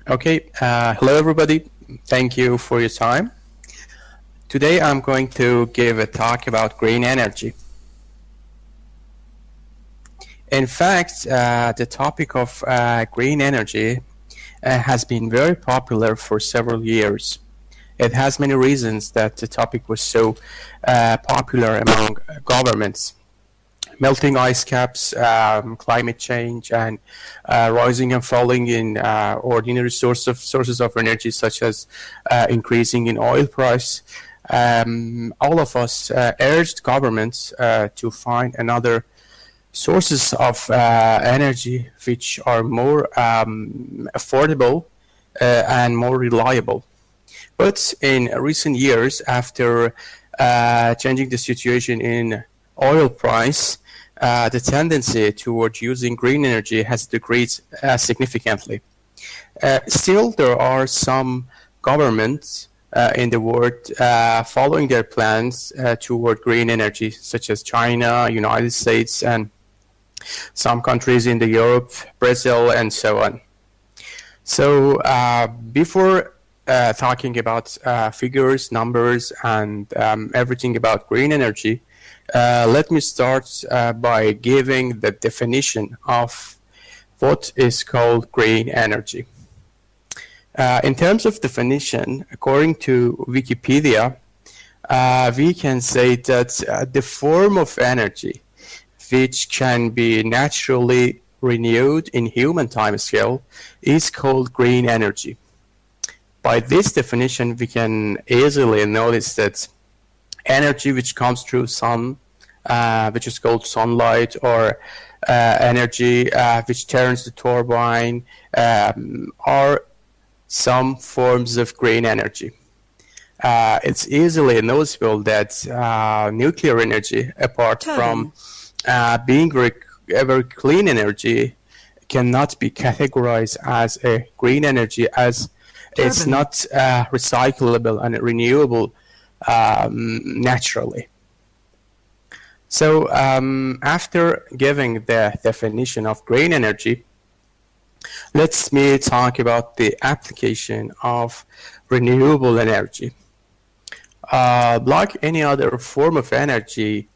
Okay, hello everybody. Thank you for your time. Today I'm going to give a talk about green energy. In fact, the topic of green energy has been very popular for several years. It has many reasons that the topic was so popular among governments. Melting ice caps, climate change, and rising and falling in ordinary sources of energy, such as increasing in oil price. All of us urged governments to find another sources of energy which are more affordable and more reliable. But in recent years, after changing the situation in oil price, the tendency toward using green energy has decreased significantly. Still, there are some governments in the world following their plans toward green energy, such as China, United States, and some countries in the Europe, Brazil, and so on. So before talking about figures, numbers, and everything about green energy, let me start by giving the definition of what is called green energy. In terms of definition, according to Wikipedia, we can say that the form of energy which can be naturally renewed in human timescale is called green energy. By this definition, we can easily notice that energy which comes through sun, which is called sunlight, or energy which turns the turbine, are some forms of green energy. It's easily noticeable that nuclear energy, apart from being a very clean energy, cannot be categorized as a green energy, as it's not recyclable and renewable naturally. So after giving the definition of green energy, let me talk about the application of renewable energy. Like any other form of energy,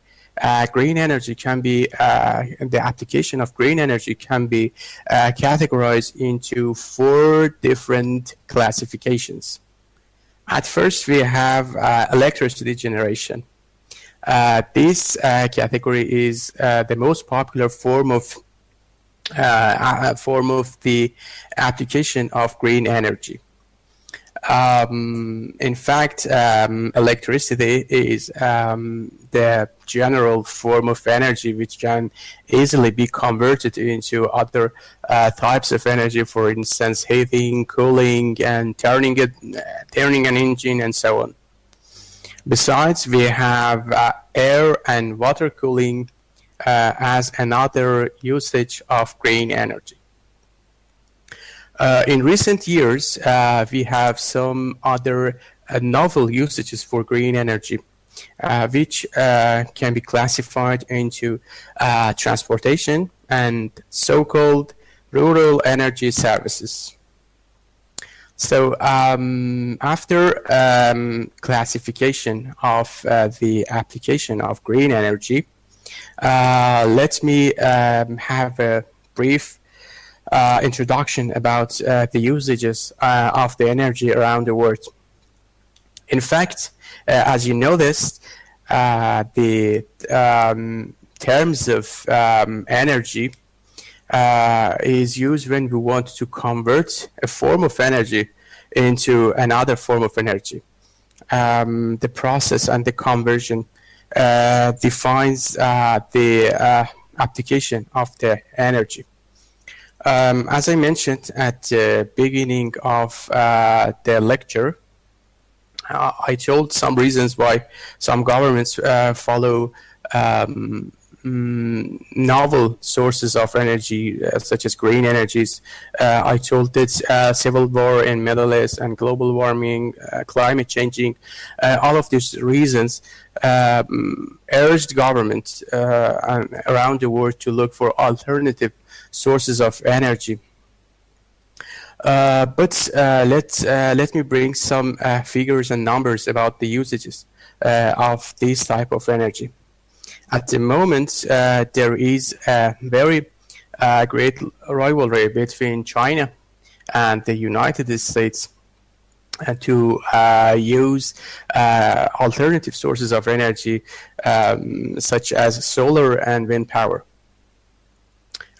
green energy can be, the application of green energy can be categorized into 4 different classifications. At first, we have electricity generation. This category is the most popular form of the application of green energy. In fact, electricity is the general form of energy which can easily be converted into other types of energy, for instance, heating, cooling, and turning an engine, and so on. Besides, we have air and water cooling as another usage of green energy. In recent years, we have some other novel usages for green energy, which can be classified into transportation and so-called rural energy services. So after classification of the application of green energy, let me have a brief introduction about the usages of the energy around the world. In fact, as you noticed, the terms of energy is used when we want to convert a form of energy into another form of energy. The process and the conversion defines the application of the energy. As I mentioned at the beginning of the lecture, I told some reasons why some governments follow novel sources of energy, such as green energies. I told that civil war in Middle East and global warming, climate changing, all of these reasons urged governments around the world to look for alternative sources of energy. But let me bring some figures and numbers about the usages of this type of energy. At the moment, there is a very great rivalry between China and the United States to use alternative sources of energy such as solar and wind power.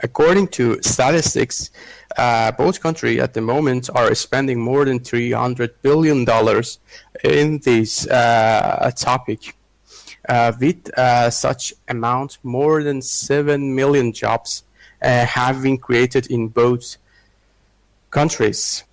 According to statistics, both countries at the moment are spending more than $300 billion in this topic. With such amount, more than 7 million jobs have been created in both countries.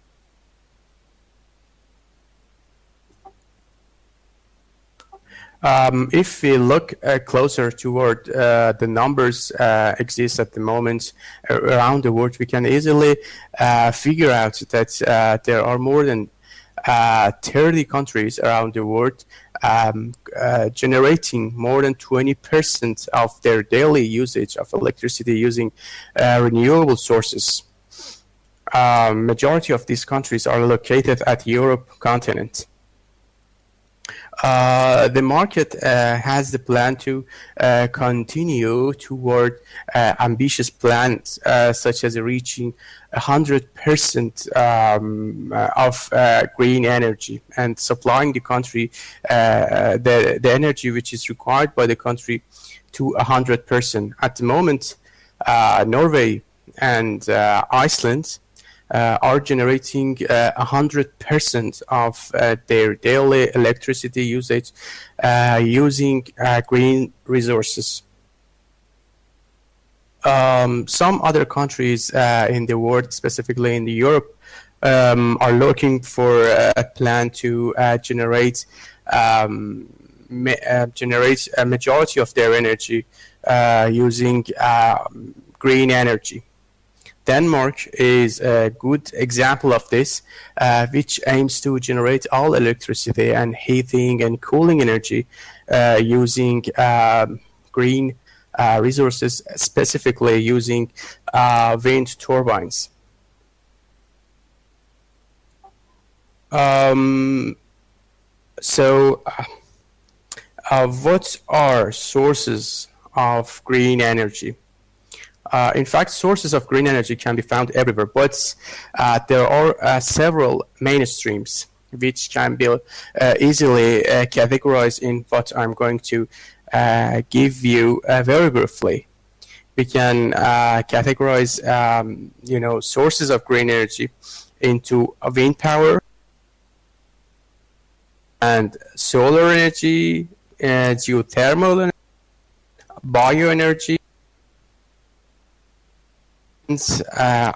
If we look closer toward the numbers exist at the moment around the world, we can easily figure out that there are more than 30 countries around the world generating more than 20% of their daily usage of electricity using renewable sources. Majority of these countries are located at Europe continent. The market has the plan to continue toward ambitious plans such as reaching 100% of green energy and supplying the country the energy which is required by the country to 100%. At the moment, Norway and Iceland are generating 100% of their daily electricity usage using green resources. Some other countries in the world, specifically in Europe, are looking for a plan to generate a majority of their energy using green energy. Denmark is a good example of this, which aims to generate all electricity and heating and cooling energy using green resources, specifically using wind turbines. What are sources of green energy? In fact, sources of green energy can be found everywhere, but there are several mainstreams which can be easily categorized in what I'm going to give you very briefly. We can categorize, sources of green energy into wind power and solar energy, geothermal energy, bioenergy,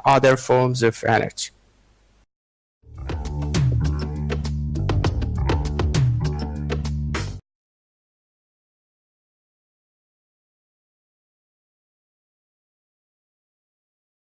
other forms of energy.